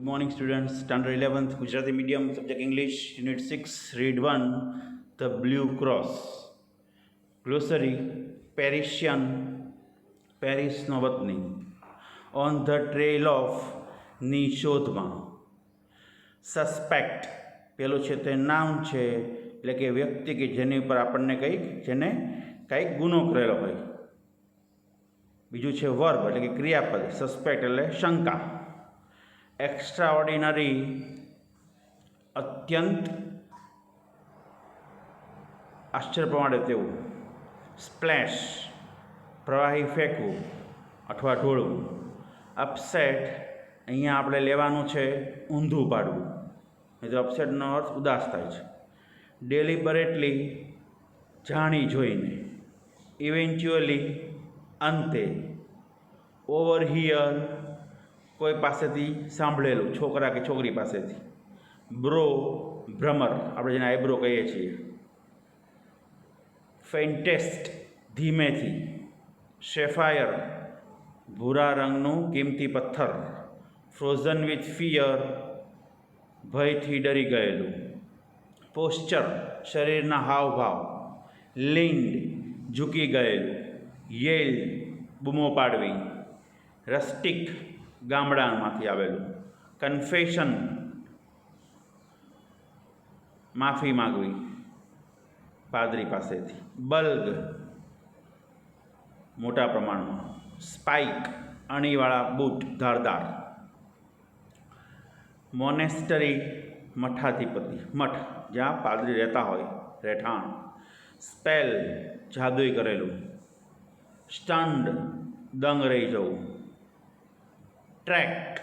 Good morning, students. Standard 11th, Gujarati medium, subject English, Unit 6, Read 1, The Blue Cross. Glossary, Parisian, Paris Novotny. On the trail of ની શોધમાં. Suspect પેલું છે તે noun છે, એટલે કે વ્યક્તિ કે જેની ઉપર આપણને જેને કંઈક ગુનો કરેલો હોય. બીજું છે વર્બ એટલે કે ક્રિયાપદ, સસ્પેક્ટ એટલે શંકા. एक्स्ट्राऑर्डिनरी अत्यंत आश्चर्य प्रमाणे तेवुं. स्प्लेश प्रवाही फेंकવું अथवा ढोळવું. अपसेट અહીંયા આપણે લેવાનું છે ઊંધું પાડવું, નહીં તો અપસેટનો અર્થ ઉદાસ થાય છે. ડેલિબરેટલી જાણી જોઈને. ઇવેન્ચ્યુઅલી અંતે. ઓવરહિયર કોઈ પાસેથી સાંભળેલું, છોકરા કે છોકરી પાસેથી. બ્રો ભ્રમર, આપણે જેને આઈબ્રો કહીએ છીએ. ફેન્ટેસ્ટ ધીમેથી. શેફાયર ભૂરા રંગનું કિંમતી પથ્થર. ફ્રોઝન વિથ ફિયર ભયથી ડરી ગયેલું. પોસ્ચર શરીરના હાવભાવ. લીન્ડ ઝૂકી ગયેલું. યેલ બૂમો પાડવી. રસ્ટિક ગામડામાંથી આવેલું. કન્ફેશન માફી માગવી પાદરી પાસેથી. બલ્ગ મોટા પ્રમાણમાં. સ્પાઇક અણીવાળા બૂટ, ધારદાર. મોનેસ્ટરી મઠાધિપતિ, મઠ જ્યાં પાદરી રહેતા હોય, રહેઠાણ. સ્પેલ જાદુઈ કરેલું. સ્ટન્ડ દંગ રહી જવું. ટ્રેક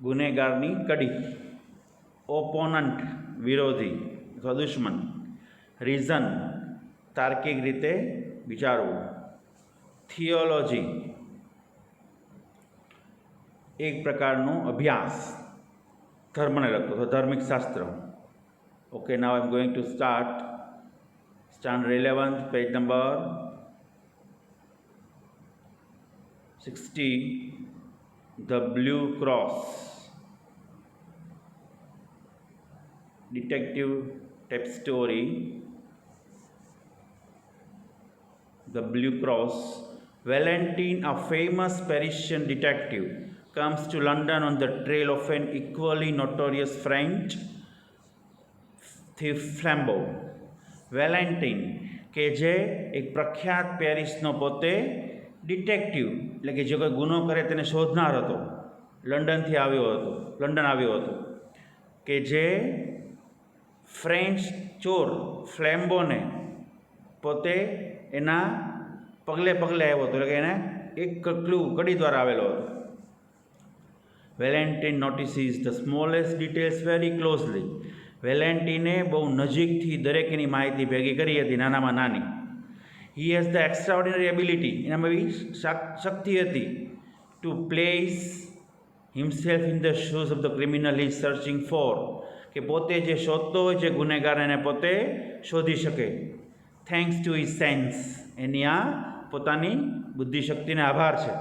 ગુનેગારની કડી. ઓપોનન્ટ વિરોધી અથવા દુશ્મન. રીઝન તાર્કિક રીતે વિચારવું. થિયોલોજી એક પ્રકારનો અભ્યાસ, ધર્મને લગતો અથવા ધાર્મિક શાસ્ત્ર. Okay, now I am going to start standard 11th, page number 60. The Blue Cross. Detective type story. The Blue Cross. Valentine, a famous Parisian detective, comes to London on the trail of an equally notorious French thief Flambeau. Valentine કે જે એક પ્રખ્યાત પેરિસનો પોતે detective એટલે કે જે કોઈ ગુનો કરે તેને શોધનાર હતો, લંડન આવ્યો હતો, કે જે ફ્રેન્ચ ચોર ફ્લેમ્બોને પોતે એના પગલે આવ્યો હતો, એટલે કે એને એક કડી દ્વારા આવેલો હતો. Valentin notices the smallest details very closely. વેલેન્ટિને બહુ નજીકથી દરેકની માહિતી ભેગી કરી હતી, નાનામાં નાની. He has the extraordinary ability, એનામાં એવી શક્તિ હતી, to place himself in the shoes of the criminal he is searching for, કે પોતે જે શોધતો હોય છે ગુનેગાર એને પોતે શોધી શકે. થેન્ક્સ ટુ his sense, એની આ પોતાની બુદ્ધિશક્તિને આભાર છે.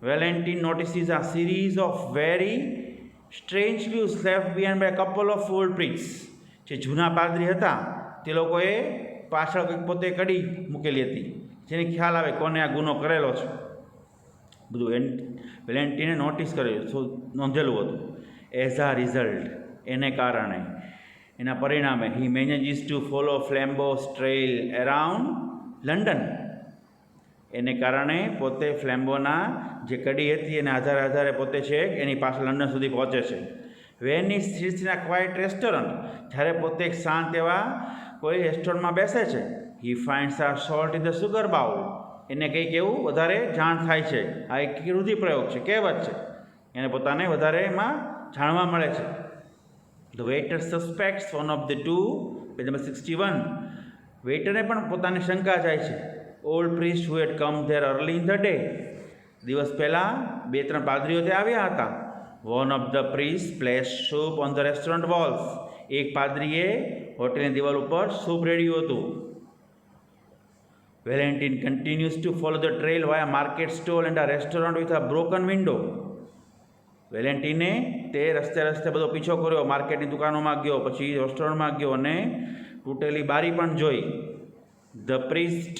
Valentine notices a series of very strange clues left behind by a couple of old priests. જે જૂના પાદરી હતા તે લોકોએ પાછળ કંઈક પોતે કડી મૂકેલી હતી, જેને ખ્યાલ આવે કોને આ ગુનો કરેલો છે. બધું વેલેન્ટિને નોટિસ કરેલું, નોંધેલું હતું. એઝ આ રિઝલ્ટ એને કારણે, એના પરિણામે, he manages to follow Flambeau's trail around London. એને કારણે પોતે ફ્લેમ્બોના જે કડી હતી એને આધારે પોતે છે એની પાછળ લંડન સુધી પહોંચે છે. When is sits in a quite restaurant, જ્યારે પોતે એક શાંત એવા કોઈ રેસ્ટોરન્ટમાં બેસે છે. હી ફાઇન્ડ્સ આ salt in the sugar bowl, એને કંઈક એવું વધારે જાણ થાય છે. આ એક રૂઢિપ્રયોગ છે, કહેવત છે, એને પોતાને વધારે એમાં જાણવા મળે છે. The waiter suspects one of the two, page number 61. વેઇટરને પણ પોતાની શંકા જાય છે. Old priest who had come there early in the day, દિવસ પહેલાં 2-3 પાદરીઓ ત્યાં આવ્યા હતા. One of the priest place soup on the restaurant walls, એક પાદરીએ હોટેલની દિવાલ ઉપર સૂપ રેડ્યું હતું. Valentine continues to follow the trail via market stall and a restaurant with a broken window. વેલેન્ટીને તે રસ્તે રસ્તે બધો પીછો કર્યો, માર્કેટની દુકાનોમાં ગયો, પછી રેસ્ટોરન્ટમાં ગયો અને તૂટેલી બારી પણ જોઈ. The priest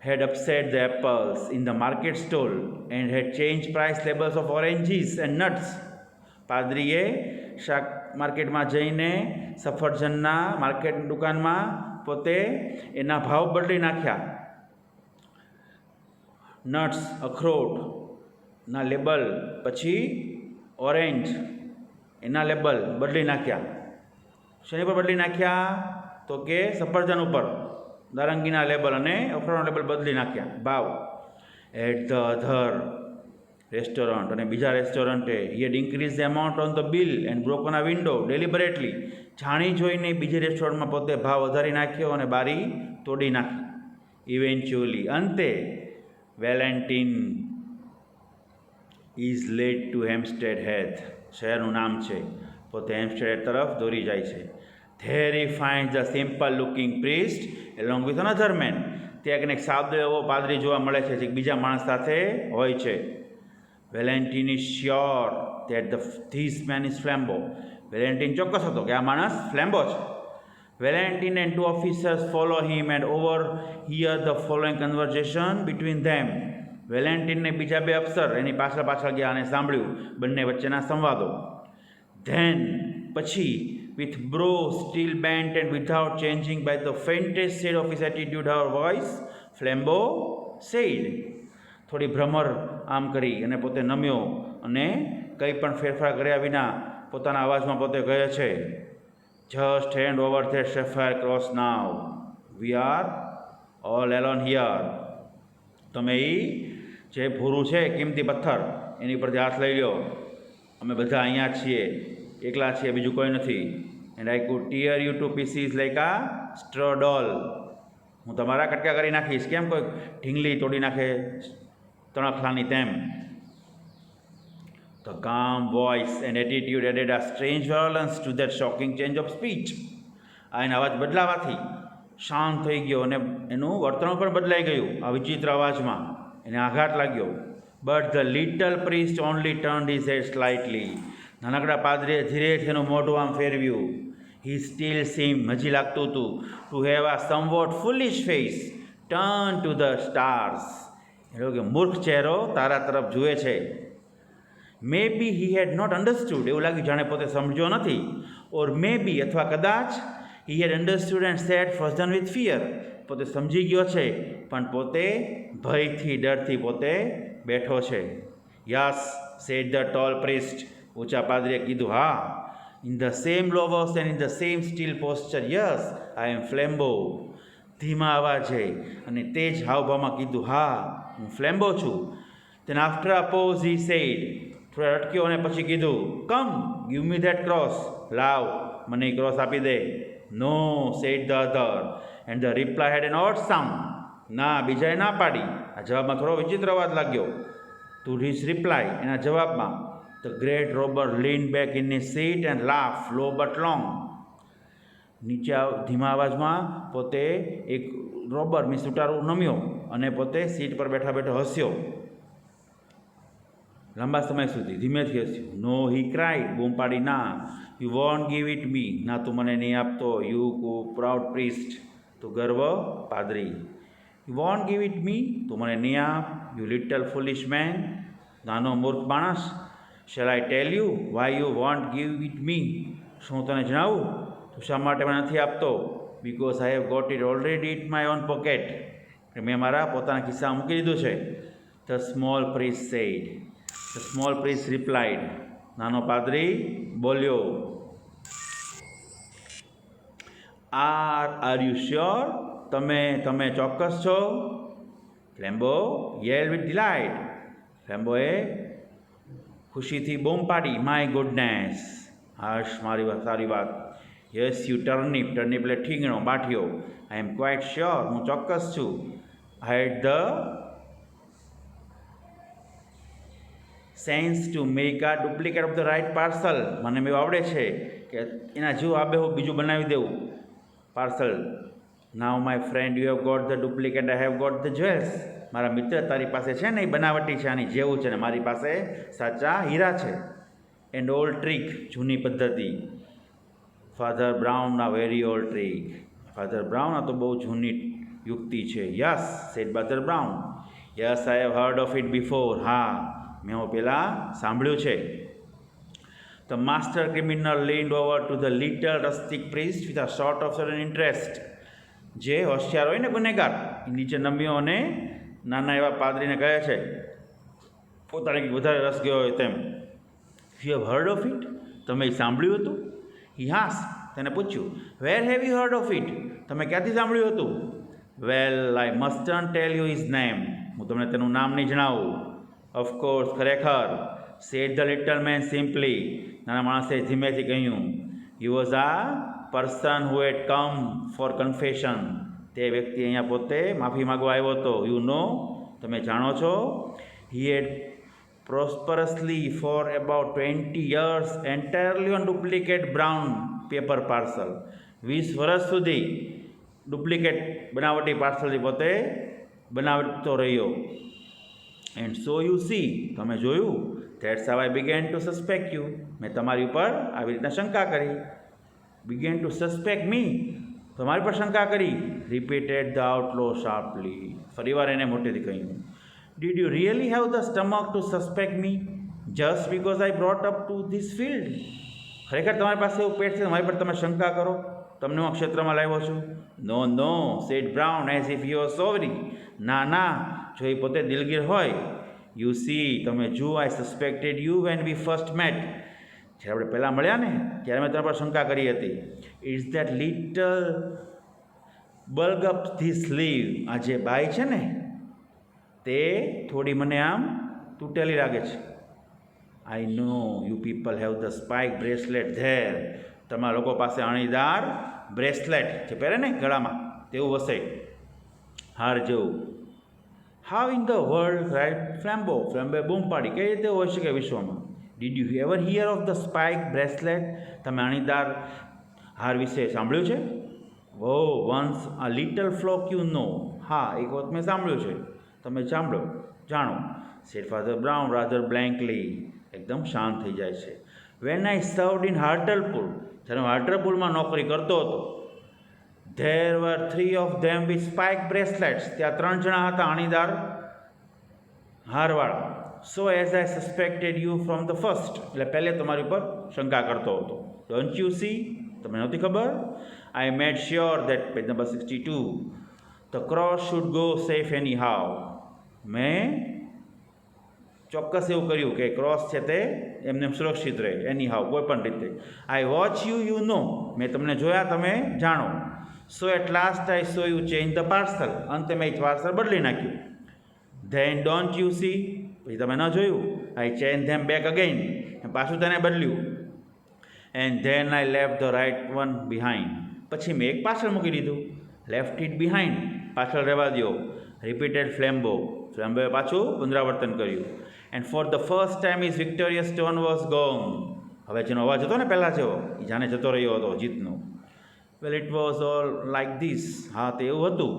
had upset the apples in the market stall and had changed price labels of oranges and nuts. પાદરીએ શાક માર્કેટમાં જઈને સફરજનના માર્કેટની દુકાનમાં પોતે એના ભાવ બદલી નાખ્યા. નટ્સ અખરોટના લેબલ, પછી ઓરેન્જ એના લેબલ બદલી નાખ્યા. શેની પર બદલી નાખ્યા? તો કે સફરજન ઉપર નારંગીના લેબલ અને અખરોટના લેબલ બદલી નાખ્યા ભાવ. એટ ધ અધર રેસ્ટોરન્ટ, અને બીજા રેસ્ટોરન્ટે he had increase the amount on the bill and broken a window deliberately. જાણી જોઈને બીજી રેસ્ટોરન્ટમાં પોતે ભાવ વધારી નાખ્યો અને બારી તોડી નાખી. ઇવેન્ચ્યુઅલી અંતે વેલેન્ટીન ઇઝ લેડ ટુ હેમ્પસ્ટેડ હેથ, શહેરનું નામ છે, પોતે હેમ્પસ્ટેડ તરફ દોરી જાય છે. There he finds the simple looking priest along with another man. ત્યાં એક સાદો એવો પાદરી જોવા મળે છે જે બીજા માણસ સાથે હોય છે. વેલેન્ટીન is sure that this man is Flambeau. વેલેન્ટીન ચોક્કસ હતો કે આ માણસ ફ્લેમ્બો છે. વેલેન્ટીન and two officers follow him and overhear the following conversation between them. વેલેન્ટીનને બીજા બે અફસર એની પાછળ ગયા અને સાંભળ્યું બંને વચ્ચેના સંવાદો. Then પછી with brow still bent and without changing by the faintest shade of his attitude or voice, Flambeau said. થોડી ભ્રમર આમ કરી અને પોતે નમ્યો અને કંઈ પણ ફેરફાર કર્યા વિના પોતાના અવાજમાં પોતે કહે છે, just hand over that sapphire cross now. We are all alone here. તમે એ જે ભૂરું છે કિંમતી પથ્થર એની પરથી હાથ લઈ લો, અમે બધા અહીંયા છીએ, એકલા છીએ, બીજું કોઈ નથી. And I could tear you to pieces like આ સ્ટ્રો ડોલ. હું તમારા કટકા કરી નાખીશ, કેમ કોઈ ઢીંગલી તોડી નાખે તણખલાની તેમ. The calm voice and attitude added a strange violence to that shocking change of speech. આ એનો અવાજ બદલાવાથી શાંત થઈ ગયો અને એનું વર્તણૂક પણ બદલાઈ ગયું. આ વિચિત્ર અવાજમાં એને આઘાત લાગ્યો. But the little priest only turned his head slightly. નાનકડા પાદરીએ ધીરેથી એનું મોઢું આમ ફેરવ્યું. હી સ્ટીલ સીમ, હજી લાગતું હતું, ટુ હેવ આ somewhat ફુલિશ face turn to the stars. એટલે કે મૂર્ખ ચહેરો તારા તરફ જુએ છે. મે બી હી હેડ નોટ અન્ડરસ્ટુડ, એવું લાગ્યું જાણે પોતે સમજ્યો નથી. ઓર મે બી અથવા કદાચ he had understood and said frozen with fear, પોતે સમજી ગયો છે પણ પોતે ભયથી ડરથી પોતે બેઠો છે. Yes said the tall priest, ઊંચા પાદરીએ કીધું, હા. In the same low voice and in the same still posture, yes I am Flambeau. ધીમા અવાજે અને તે જ હાવભાવમાં કીધું, હા હું ફ્લેમ્બો છું. then after a pause he said, થોડા અટક્યો અને પછી કીધું, કમ give me that cross, લાવ મને ક્રોસ આપી દે. no said the other and the reply had an odd sound. ના, બીજાએ ના પાડી. આ જવાબમાં થોડો વિચિત્ર અવાજ લાગ્યો. to his reply, એના જવાબમાં the great robber leaned back in his seat and laughed low but long. નીચે ધીમા અવાજમાં પોતે એક રોબર મીન્સ ઉટારો નમ્યો અને પોતે સીટ પર બેઠા બેઠો હસ્યો. લાંબા સમય સુધી ધીમેથી હસ્યો. નો હી ક્રાઇડ, બૂમ પાડી, ના. યુ વોન્ટ ગીવ ઇટ મી, ના તું મને નહીં આપતો. યુ પ્રાઉડ પ્રિસ્ટ, તું ગર્વ પાદરી. યુ વોન્ટ ગીવ ઇટ મી, તું મને નહીં આપ. યુ લિટલ ફુલિશ મેન, નાનો મૂર્ખ માણસ. Shall I tell you why you won't give it me, શું તને જણાવું તું શા માટે મને નથી આપતો? Because I have got it already it my own pocket, મેં મારા પોતાના ખિસ્સામાં મૂકી દીધું છે. The small priest said, the small priest replied, નાનો પાદરી બોલ્યો. આર યુ શ્યોર, તમે ચોક્કસ છો? ફ્લેમ્બો યેલ વિથ ડિલાઇટ, ફ્લેમ્બોએ ખુશીથી બૂમ પાડી. માય ગુડનેસ, હર્ષ મારી વાત, સારી વાત. યસ યુ ટર્નિપ, ટર્નિપ એટલે ઠીંગણો, બાઠિયો. આઈ એમ ક્વાઇટ શ્યોર, હું ચોક્કસ છું. I had the sense to make a duplicate of the right parcel, મને એવું આવડે છે કે એના જેવું આબેહૂબ બીજું બનાવી દેવું parcel. Now my friend you have got the duplicate, I have got the jewels. મારા મિત્ર તારી પાસે છે ને એ બનાવટી છે, આની જેવું છે ને મારી પાસે સાચા હીરા છે. એન્ડ ઓલ્ડ ટ્રીક, જૂની પદ્ધતિ. Father Brown a very old trick. Father Brown આ તો બહુ જૂની યુક્તિ છે. Yes said father Brown. Yes I have heard of it before. હા, મેં હું પહેલાં સાંભળ્યું છે. The master criminal leaned over to the little rustic priest with a sort of sudden interest. જે હોશિયાર હોય ને ગુનેગાર, એ નીચે નમ્યો અને નાના એવા પાદરીને કહે છે, પોતાને કંઈક વધારે રસ ગયો હોય તેમ. You have heard of it? તમે સાંભળ્યું હતું? હી હાસ, તેને પૂછ્યું. Where have you heard of it? તમે ક્યાંથી સાંભળ્યું હતું? Well, I mustn't tell you his name. હું તમને તેનું નામ નહીં જણાવું. ઓફકોર્સ, ખરેખર. Said the little man simply. નાના માણસે ધીમેથી કહ્યું. He was a person who had come for confession. તે વ્યક્તિ અહીંયા પોતે માફી માગવા આવ્યો હતો. યુ નો, તમે જાણો છો. હી હેડ prosperously for about 20 years entirely on duplicate brown paper parcel. 20 વર્ષ સુધી ડુપ્લિકેટ બનાવટી પાર્સલથી પોતે બનાવતો રહ્યો. એન્ડ સો યુ સી, તમે જોયું. That's how I began to suspect you. મેં તમારી ઉપર આવી રીતના શંકા કરી. Began to suspect me. તમારી પર શંકા કરી. Repeated the outlaw sharply. ફરીવાર એને મોટેથી કહ્યું. Did you really have the stomach to suspect me just because I brought up to this field? ખરેખર તમારી પાસે એવું પેટ છે મારી પર તમે શંકા કરો? તમને હું ક્ષેત્રમાં લાવ્યો છું? No no, said Brown as if you are sorry. ના ના, જો એ પોતે દિલગીર હોય. યુ સી, તમે જુઓ, I suspected you when we first met. જ્યારે આપણે પહેલાં મળ્યા ને ત્યારે મેં તમારા પર શંકા કરી હતી. It's that little bulge up this sleeve. આ જે બાઈ છે ને તે થોડી મને આમ તૂટેલી લાગે છે. I know you people have the spike bracelet there. તમારા લોકો પાસે અણીદાર બ્રેસલેટ જે પહેરે ને ગળામાં તેવું હશે, હાર જેવું. How in the world right Flambeau. ફ્લેમ્બોએ બૂમ પાડી, કઈ રીતે હોઈ શકે વિશ્વમાં? Did you ever hear of the spike bracelet. તમે અણીદાર હાર વિશે સાંભળ્યું છે? Oh once a little flock you know. હા, એક વખત મેં સાંભળ્યું છે. તમે સાંભળો, જાણો. Said father Brown rather blankly. એકદમ શાંત થઈ જાય છે. When I served in Hartlepool. જ્યારે હું હાર્ટલપુરમાં નોકરી કરતો હતો. There were 3 of them with spike bracelets. ત્યાં 3 જણા હતા અણીદાર હારવાળા. So as I suspected you from the first. એટલે પહેલે તમારી ઉપર શંકા કરતો હતો. Don't you see? તમને નહોતી ખબર? I made sure that page number 62 the cross should go safe anyhow. મેં ચોક્કસ એવું કર્યું કે ક્રોસ છે તે એમને સુરક્ષિત રહે એની હાવ, કોઈ પણ રીતે. I watch you, you know. મેં તમને જોયા, તમે જાણો. So at last I saw you change the parcel. અંતે મેં પાર્સલ બદલી નાખ્યું. Then don't you see. પછી તમે ન જોયું? I change them back again. પાછું તેને બદલ્યું. And then I left the right one behind. પછી મેં એક પાછળ મૂકી દીધું. Left it behind. પાછળ રહેવા દો. Repeated Flambeau. ફ્લેમ્બોએ પાછું પુનરાવર્તન કર્યું. And for the first time is victorious tone was gone. હવે જેનો અવાજ હતો ને પહેલાં જેવો, એ જાણે જતો રહ્યો હતો જીતનો. Well it was all like this. હા, તે એવું હતું.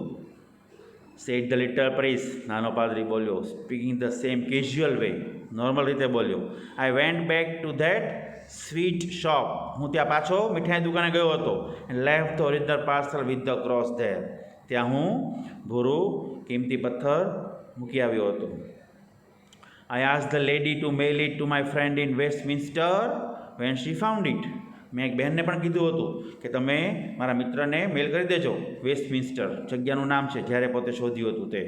Said the little priest. નાનો પાદરી બોલ્યો. Speaking the same casual way. Normal રીતે બોલ્યો. I went back to that sweet shop. હું ત્યાં પાછો મીઠાઈ દુકાને ગયો હતો. And left the original parcel with the cross there. ત્યાં હું ભૂરું કિંમતી પથ્થર મૂકી આવ્યો હતો. I asked the lady to mail it to my friend in Westminster when she found it. મેં એક બહેનને પણ કીધું હતું કે તમે મારા મિત્રને મેલ કરી દેજો. વેસ્ટમિન્સ્ટર જગ્યાનું નામ છે જ્યારે પોતે શોધ્યું હતું તે.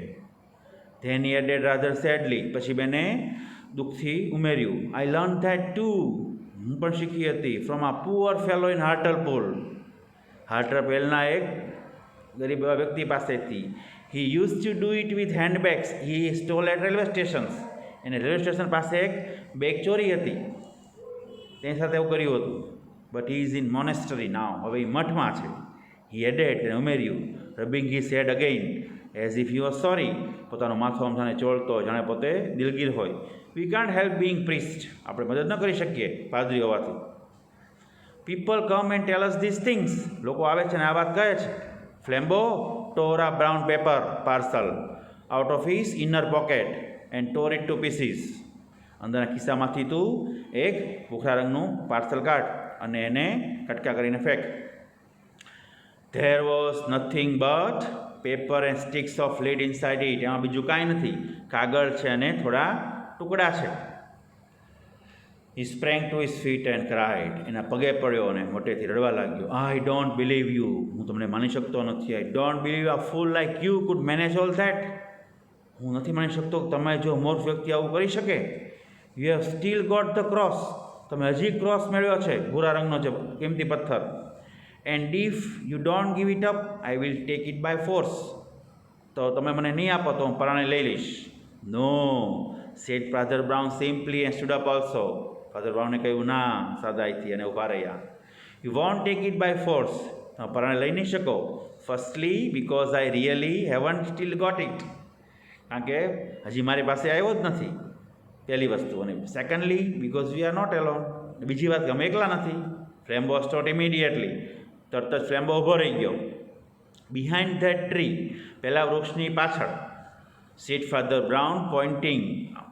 Then he added rather sadly. પછી બેને દુઃખથી ઉમેર્યું. I learned that too. હું પણ શીખી હતી. From a poor fellow in Hartlepool. હાર્ટલપુલના એક ગરીબ એવા વ્યક્તિ પાસેથી. He used to do it with handbags he stole at railway stations. એને રેલવે સ્ટેશન પાસે એક બેગ ચોરી હતી, તેની સાથે એવું કર્યું હતું. But he is in monastery now. હવે એ મઠમાં છે. હી એડેડ, તેને ઉમેર્યું. Rubbing he said again as if you are sorry. પોતાનું માથું આમ જાણે ચોળતો, જાણે પોતે દિલગીર હોય. We can't help being priest. આપણે મદદ ન કરી શકીએ પાદરી હોવાથી. People come and tell us this things. લોકો આવે છે ને આ વાત કહે છે. Flambeau tore a brown paper parcel. out of his inner pocket and tore it to pieces. અંદરના ખિસ્સામાંથી તું એક ભૂખરા રંગનું પાર્સલ કાઢ અને એને કટકા કરીને ફેંક. There was nothing but paper and sticks of lead inside it. એમાં બીજું કાંઈ નથી, કાગળ છે અને થોડા ટુકડા છે. He sprang to his feet and cried. એના પગે પડ્યો અને મોટેથી રડવા લાગ્યો. I don't believe you. હું તમને માની શકતો નથી. I don't believe a fool like you could manage all that. હું નથી માની શકતો કે તમે જો મૂર્ખ વ્યક્તિ આવું કરી શકે. You have still got the cross. તમે હજી ક્રોસ મેળવ્યો છે, ભૂરા રંગનો છે કિંમતી પથ્થર. And if you don't give it up, I will take it by force. તો તમે મને નહીં આપો તો હું પરાણે લઈ લઈશ. No, said Father Brown simply and stood up also. Father બ્રાઉને કહ્યું ના સાદાઈથી અને ઊભા રહ્યા. You won't take it by force. તમે પરાણે લઈ નહીં શકો. Firstly, because I really haven't still got it. કારણ કે હજી મારી પાસે આવ્યો જ નથી, પહેલી વસ્તુ. અને secondly, because we are not alone. બીજી વાત કે અમે એકલા નથી. ફ્લેમ્બો stopped immediately. તરત જ ફ્લેમ્બો ઊભો રહી ગયો. Behind that tree, પહેલા વૃક્ષની પાછળ. Said Father Brown, pointing,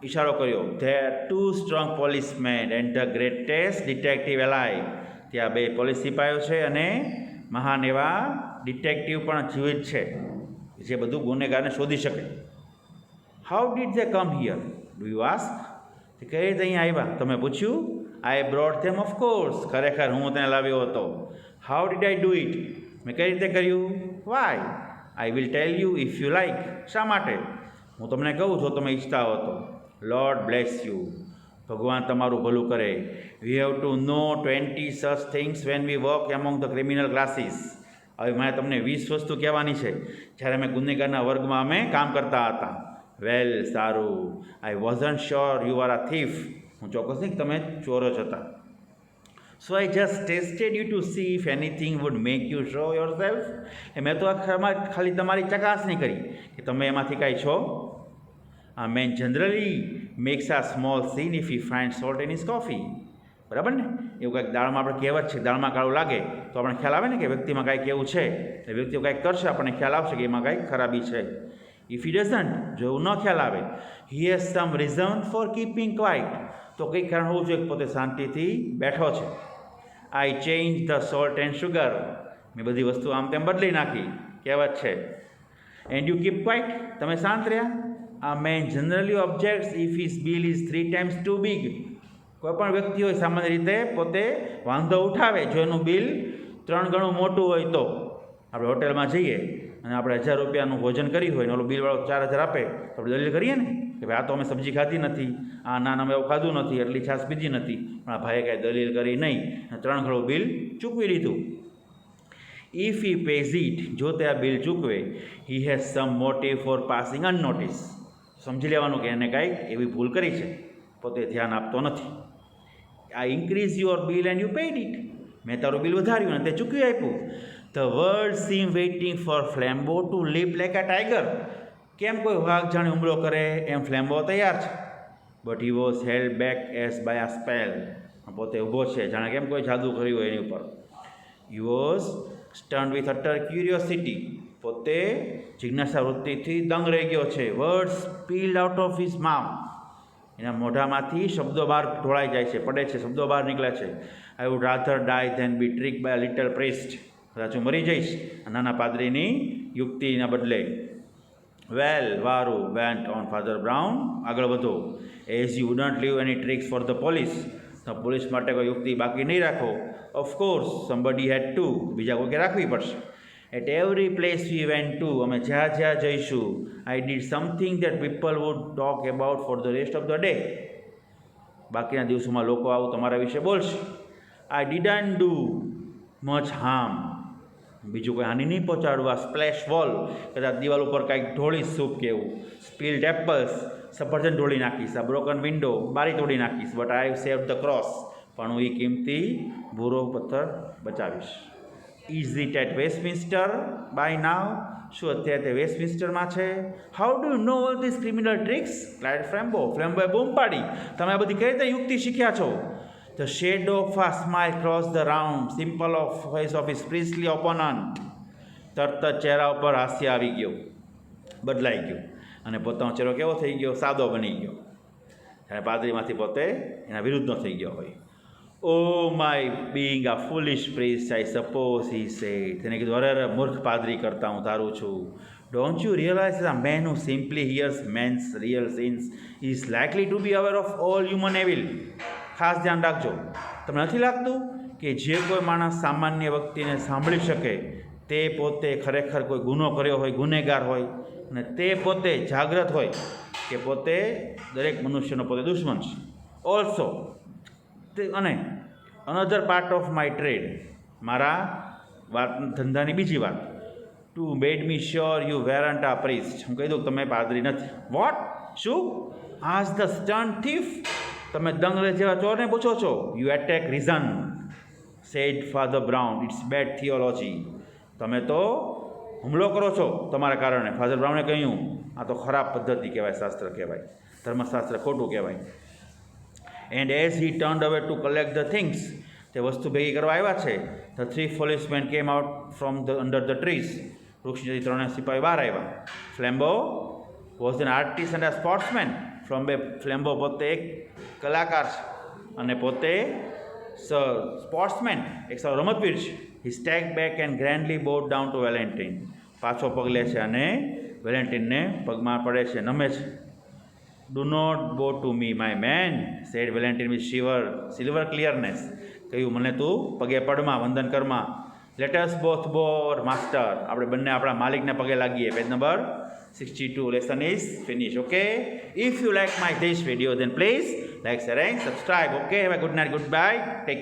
ઇશારો કર્યો. There are two strong policemen and the greatest detective alive. ત્યાં બે પોલીસ સિપાહીઓ છે અને મહાન એવા ડિટેક્ટિવ પણ જીવિત છે, જે બધું ગુનેગારને શોધી શકે. How did they come here? Do you ask? તે કઈ રીતે અહીંયા આવ્યા તમે પૂછ્યું? I brought them, of course. ખરેખર હું તેને લાવ્યો હતો. How did I do it? મેં કઈ રીતે કર્યું? Why? I will tell you if you like. શા માટે? હું તમને કહું જો તમે ઈચ્છતા હો તો. Lord bless you. ભગવાન તમારું ભલું કરે. We have to know 20 such things when we walk among the criminal classes. હવે મારે તમને 20 વસ્તુ કહેવાની છે જ્યારે અમે ગુનેગારના વર્ગમાં અમે કામ કરતા હતા. વેલ, સારું. I wasn't sure you were a thief. હું ચોક્કસ નહીં કે તમે ચોર જ હતા. So I just tested you to see if anything would make you show yourself. મેં તો ખાલી તમારી ચકાસણી કરી કે તમે એમાંથી કાંઈ છો. A man generally makes a small scene if he finds salt in his coffee. બરાબર ને? એવું કાંઈક દાળમાં આપણે કહેવત છે, દાળમાં કાળું લાગે તો આપણને ખ્યાલ આવે ને કે વ્યક્તિમાં કાંઈક એવું છે, એ વ્યક્તિઓ કાંઈક કરશે આપણને ખ્યાલ આવશે કે એમાં કાંઈક ખરાબી છે. If he doesn't, જો એવું ન ખ્યાલ આવે, he has some reason for keeping quiet. તો કંઈક કારણ હોવું જોઈએ કે પોતે શાંતિથી બેઠો છે. I changed the salt and sugar. મેં બધી વસ્તુ આમ તેમ બદલી નાખી, કહેવત છે. And you keep quiet. તમે શાંત રહ્યા. A man generally objects if his bill is 3 times too big. કોઈ પણ વ્યક્તિ હોય સામાન્ય રીતે પોતે વાંધો ઉઠાવે જો એનું બિલ 3 ગણું મોટું હોય તો. આપણે હોટલમાં જઈએ અને આપણે 1000 રૂપિયાનું ભોજન કર્યું હોય ને ઓલો બિલવાળો 4000 આપે તો આપણે દલીલ કરીએ ને કે ભાઈ આ તો અમે સબ્જી ખાધી નથી, આ ના અમે એવું ખાધું નથી, એટલી છાશ પીધી નથી. પણ આ ભાઈએ કાંઈ દલીલ કરી નહીં, 3 ગણું બિલ ચૂકવી લીધું. If he pays it, જો તે આ બિલ ચૂકવે, he has some motive for passing unnoticed. સમજી લેવાનું કે એને કાંઈક એવી ભૂલ કરી છે, પોતે ધ્યાન આપતો નથી. I increase your bill and you paid it. મેં તારું બિલ વધાર્યું અને તે ચૂકવી આપ્યું. The world seemed waiting for Flambeau to leap like a tiger. કેમ કોઈ વાઘ જાણે હુમલો કરે એમ ફ્લેમ્બો તૈયાર છે. But he was held back as by a spell. પોતે ઊભો છે જાણે કેમ કોઈ જાદુ કર્યું હોય એની ઉપર. He was stunned with utter curiosity. પોતે જિજ્ઞાસા વૃત્તિથી દંગ રહી ગયો છે. Words spilled out of his mouth. એના મોઢામાંથી શબ્દો બહાર ઢોળાઈ જાય છે, પડે છે, શબ્દો બહાર નીકળે છે. I would rather die than be tricked by a little priest. કદાચ હું મરી જઈશ નાના પાદરીની યુક્તિના બદલે. Well, વારું, went on Father Brown. આગળ વધો. As you wouldn't leave any tricks for the police. તો પોલીસ માટે કોઈ યુક્તિ બાકી નહીં રાખો. Of course, somebody had to. બીજા કોઈકે રાખવી પડશે. At every place we went to, અમે જ્યાં જ્યાં જઈશું, I did something that people would talk about for the rest of the day. બાકીના દિવસોમાં લોકો આવું તમારા વિશે બોલશે. I didn't do much harm. બીજું કોઈ હાનિ નહીં પહોંચાડવા. સ્પ્લેશ વોલ, કદાચ દિવાલ ઉપર કાંઈક ઢોળીશ સૂપ કે એવું. સ્પીલ્ડ એપલ્સ, સફરજન ઢોળી નાખીશ. આ બ્રોકન વિન્ડો, બારી તોડી નાખીશ. But I save the cross, પણ હું એ કિંમતી ભૂરો પથ્થર બચાવીશ. Is it at Westminster by now? શું અત્યારે તે વેસ્ટમિન્સ્ટરમાં છે? How do you know all this criminal tricks? Cried Flambeau. ફ્લેમ્બોએ બૂમ પાડી, તમે આ બધી કઈ રીતે યુક્તિ શીખ્યા છો? The shadow of a smile crossed the round simple of face of his priestly opponent. તરત જ ચહેરા ઉપર હાસ્ય આવી ગયું, બદલાઈ ગયું અને પોતાનો ચહેરો કેવો થઈ ગયો? સાદો બની ગયો. અને પાદરીમાંથી પોતે એના વિરુદ્ધનો થઈ ગયો હોય. Oh my being a foolish priest I suppose he said. તેને કીધું, અરે મૂર્ખ પાદરી કરતાં હું ધારું છું. Don't you realise a man who simply hears men's real sins is likely to be aware of all human evil. ખાસ ધ્યાન રાખજો. તમને નથી લાગતું કે જે કોઈ માણસ સામાન્ય વ્યક્તિને સાંભળી શકે તે પોતે ખરેખર કોઈ ગુનો કર્યો હોય, ગુનેગાર હોય, અને તે પોતે જાગ્રત હોય કે પોતે દરેક મનુષ્યનો પોતે દુશ્મન છે. ઓલ્સો અને another part of my trade, મારા વાત ધંધાની બીજી વાત, to made me sure you weren't a priest. હું કહી દઉં તમે પાદરી નથી. વોટ? શું? આજ ધ સ્ટર્ન થીફ. તમે દંગલે જેવા ચોરને પૂછો છો. You attack reason, said father Brown. It's bad theology. તમે તો હુમલો કરો છો તમારા કારણે. ફાધર બ્રાઉને કહ્યું, આ તો ખરાબ પદ્ધતિ કહેવાય, શાસ્ત્ર કહેવાય, ધર્મશાસ્ત્ર ખોટું કહેવાય. And as he turned away to collect the things, તે વસ્તુ ભેગી કરવા આવ્યા છે. The 3 policeman came out from the under the trees. વૃક્ષની 3 સિપાહી બહાર આવ્યા. Flambeau was an artist and a sportsman. Flambeau પોતે એક કલાકાર છે અને પોતે સ્પોર્ટ્સમેન, એક સારો રમતવીર છે. He stepped back and grandly bowed down to Valentin. પાછો પગલે છે અને વેલેન્ટિનને પગમાં પડે છે, નમે છે. Do not bow to me my man, said Valentin with silver clearness. કહ્યું, મને તું પગે પડમાં, વંદન કરમાં. Let us both bow master. આપણે બંને આપણા માલિકને પગે લાગીએ. Page number 62. Lesson is finish. Okay, if you like my this video then please like, share and subscribe. Okay, have a good night, goodbye, take